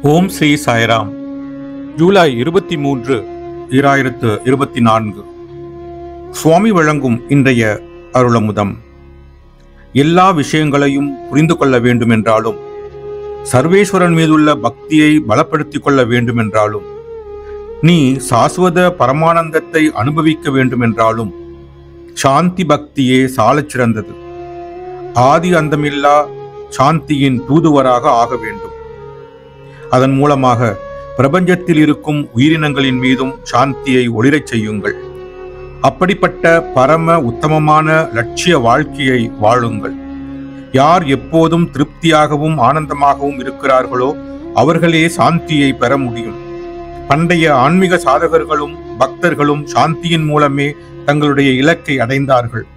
ஓம் ஸ்ரீ சாய்ராம். ஜூலை 23, 2024. சுவாமி வழங்கும் இன்றைய அருளமுதம். எல்லா விஷயங்களையும் புரிந்து கொள்ள வேண்டும் என்றாலும், சர்வேஸ்வரன் மீதுள்ள பக்தியை பலப்படுத்திக் கொள்ள வேண்டும் என்றாலும், நீ சாஸ்வத பரமானந்தத்தை அனுபவிக்க வேண்டும் என்றாலும், சாந்தி பக்தியே சாலச் சிறந்தது. ஆதி அந்தமில்லா சாந்தியின் தூதுவராக ஆக வேண்டும். அதன் மூலமாக பிரபஞ்சத்தில் இருக்கும் உயிரினங்களின் மீதும் சாந்தியை ஒளிரச் செய்யுங்கள். அப்படிப்பட்ட பரம உத்தமமான லட்சிய வாழ்க்கையை வாழுங்கள். யார் எப்போதும் திருப்தியாகவும் ஆனந்தமாகவும் இருக்கிறார்களோ அவர்களே சாந்தியை பெற முடியும். பண்டைய ஆன்மீக சாதகர்களும் பக்தர்களும் சாந்தியின் மூலமே தங்களுடைய இலக்கை அடைந்தார்கள்.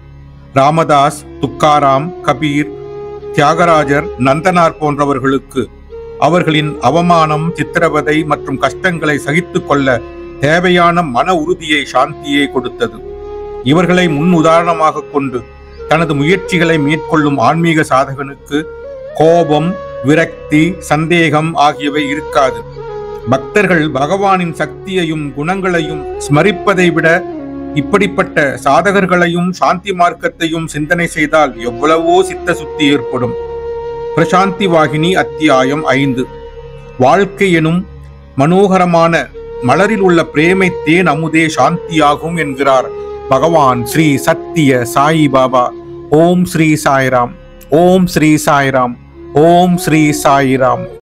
ராமதாஸ், துக்காராம், கபீர், தியாகராஜர், நந்தனார் போன்றவர்களுக்கு அவர்களின் அவமானம், சித்திரவதை மற்றும் கஷ்டங்களை சகித்துக் கொள்ள தேவையான மன உறுதியை சாந்தியை கொடுத்தது. இவர்களை முன் உதாரணமாக கொண்டு தனது முயற்சிகளை மேற்கொள்ளும் ஆன்மீக சாதகனுக்கு கோபம், விரக்தி, சந்தேகம் ஆகியவை இருக்காது. பக்தர்கள் பகவானின் சக்தியையும் குணங்களையும் ஸ்மரிப்பதை விட இப்படிப்பட்ட சாதகர்களையும் சாந்தி மார்க்கத்தையும் சிந்தனை செய்தால் எவ்வளவோ சித்த சுத்தி ஏற்படும். பிரசாந்தி வாகினி அத்தியாயம் 5. வாழ்க்கை எனும் மனோகரமான மலரில் உள்ள பிரேமை தேன் அமுதே சாந்தியாகும் என்கிறார் பகவான் ஸ்ரீ சத்திய சாயி பாபா. ஓம் ஸ்ரீ சாய்ராம். ஓம் ஸ்ரீ சாய்ராம். ஓம் ஸ்ரீ சாய்ராம்.